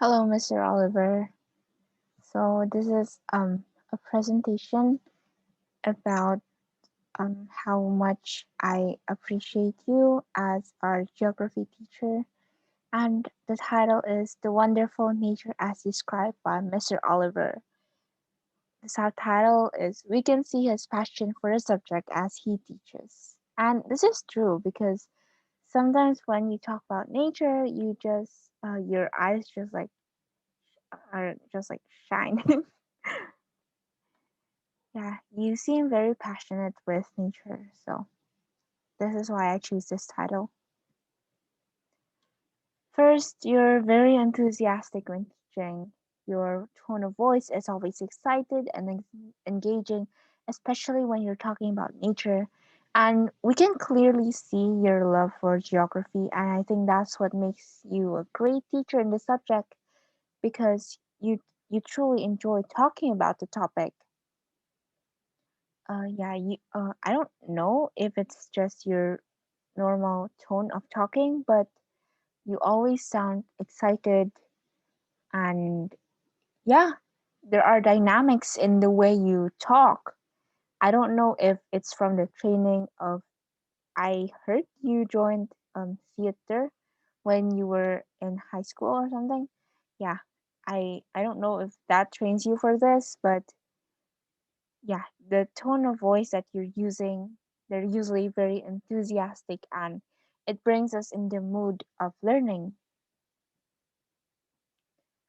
Hello, Mr. Oliver. So this is a presentation about how much I appreciate you as our geography teacher, and the title is "The Wonderful Nature as Described by Mr. Oliver." The subtitle is "We can see his passion for the subject as he teaches." And this is true because sometimes when you talk about nature, you just your eyes just like are just like shining. Yeah, you seem very passionate with nature, so this is why I choose this title. First, you're very enthusiastic when teaching. Your tone of voice is always excited and engaging, especially when you're talking about nature. And we can clearly see your love for geography, and I think that's what makes you a great teacher in the subject because you truly enjoy talking about the topic. Yeah, I don't know if it's just your normal tone of talking, but you always sound excited and yeah, there are dynamics in the way you talk. I don't know if it's from the training of I heard you joined theater when you were in high school or something. Yeah, I don't know if that trains you for this, but yeah, the tone of voice that you're using, they're usually very enthusiastic and it brings us in the mood of learning.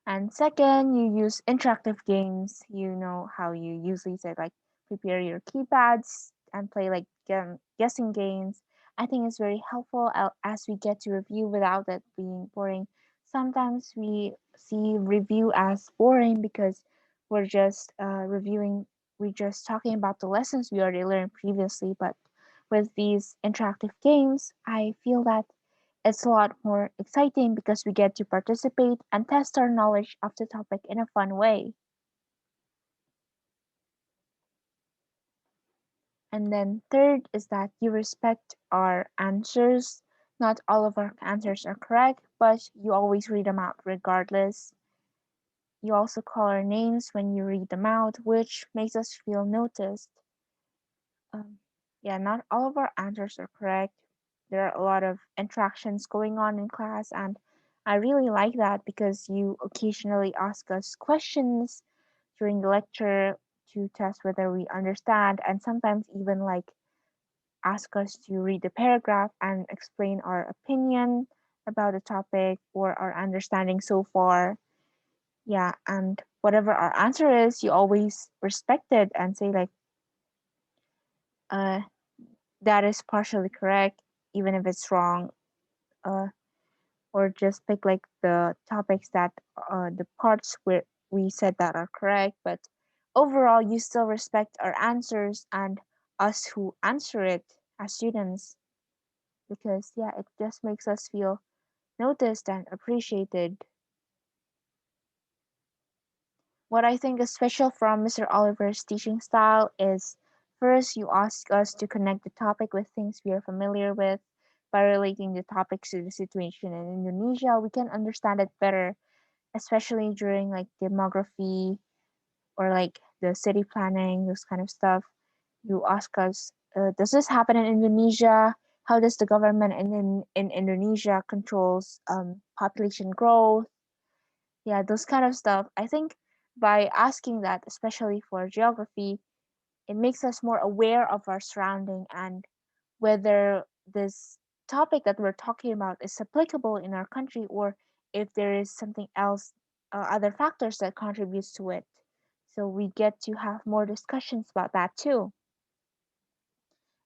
And second, you use interactive games. You know how you usually say like prepare your keypads and play like guessing games. I think it's very helpful as we get to review without it being boring. Sometimes we see review as boring because we're just we're just talking about the lessons we already learned previously. But with these interactive games, I feel that it's a lot more exciting because we get to participate and test our knowledge of the topic in a fun way. And then, third is that you respect our answers. Not all of our answers are correct, but you always read them out regardless. You also call our names when you read them out, which makes us feel noticed. Um, yeah, not all of our answers are correct. There are a lot of interactions going on in class, and I really like that because you occasionally ask us questions during the lecture to test whether we understand, and sometimes even like ask us to read the paragraph and explain our opinion about the topic or our understanding so far. Yeah, and whatever our answer is, you always respect it and say like, uh, that is partially correct, even if it's wrong, uh, or just pick like the topics that the parts where we said that are correct. But overall, you still respect our answers and us who answer it as students because yeah, it just makes us feel noticed and appreciated. What I think is special from Mr. Oliver's teaching style is first, you ask us to connect the topic with things we are familiar with. By relating the topics to the situation in Indonesia, we can understand it better, especially during like demography or like the city planning, those kind of stuff. You ask us, does this happen in Indonesia? How does the government in Indonesia controls population growth? Yeah, those kind of stuff. I think by asking that, especially for geography, it makes us more aware of our surrounding and whether this topic that we're talking about is applicable in our country or if there is something else, other factors that contributes to it. So we get to have more discussions about that too.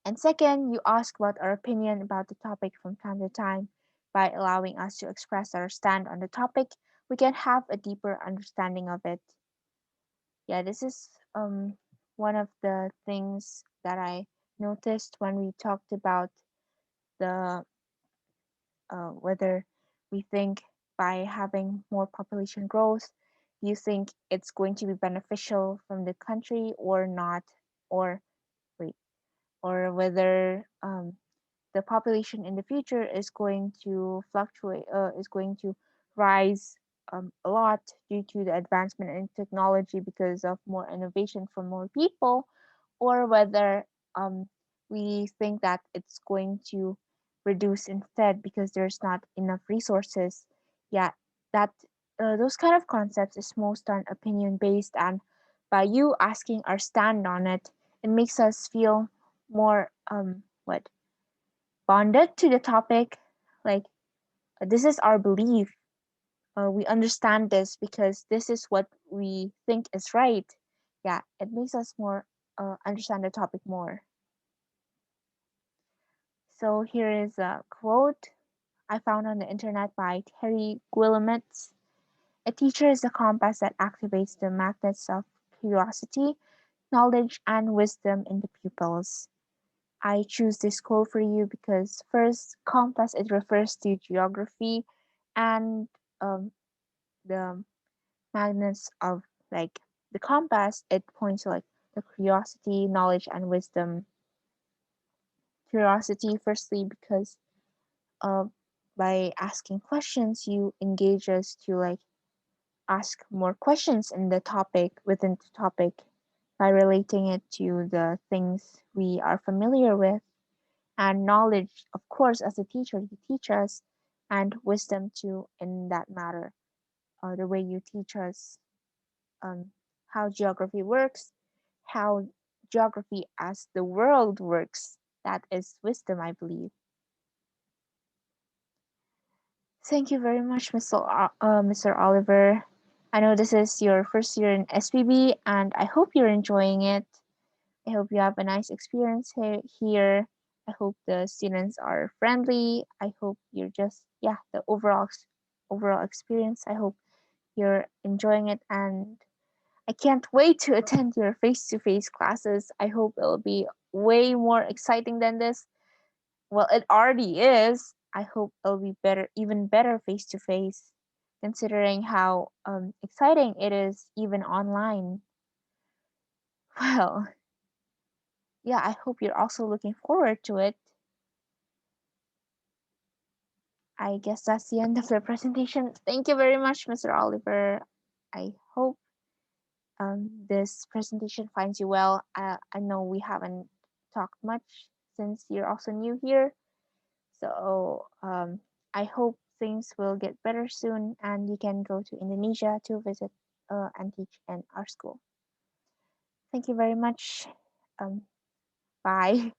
And second, you ask about our opinion about the topic from time to time. By allowing us to express our stand on the topic, we can have a deeper understanding of it. Yeah, this is one of the things that I noticed when we talked about the whether we think by having more population growth, you think it's going to be beneficial from the country or not, or wait, or whether the population in the future is going to fluctuate, is going to rise a lot due to the advancement in technology because of more innovation for more people, or whether um, we think that it's going to reduce instead because there's not enough resources. Yeah, that those kind of concepts is most on opinion based, and by you asking our stand on it, it makes us feel more what bonded to the topic. Like this is our belief, we understand this because this is what we think is right. Yeah, it makes us more understand the topic more. So here is a quote I found on the internet by Terry Guillemetz. A teacher is a compass that activates the magnets of curiosity, knowledge, and wisdom in the pupils. I choose this quote for you because first, compass, it refers to geography, and um, the magnets of like the compass, it points to like the curiosity, knowledge, and wisdom. Curiosity firstly because uh, by asking questions you engage us to like ask more questions in the topic, within the topic, by relating it to the things we are familiar with. And knowledge, of course, as a teacher you teach us, and wisdom too in that matter, the way you teach us um, how geography works, how geography as the world works. That is wisdom, I believe. Thank you very much, Mr. Oliver. I know this is your first year in SPB, and I hope you're enjoying it. I hope you have a nice experience here. I hope the students are friendly. I hope you're just, yeah, the overall experience. I hope you're enjoying it, and I can't wait to attend your face to face classes. I hope it'll be way more exciting than this. Well, it already is. I hope it'll be better, even better face to face, considering how exciting it is even online. Well, yeah, I hope you're also looking forward to it. I guess that's the end of the presentation. Thank you very much, Mr. Oliver. I hope this presentation finds you well. I know we haven't talked much since you're also new here, so I hope things will get better soon and you can go to Indonesia to visit and teach in our school. Thank you very much. Um, bye.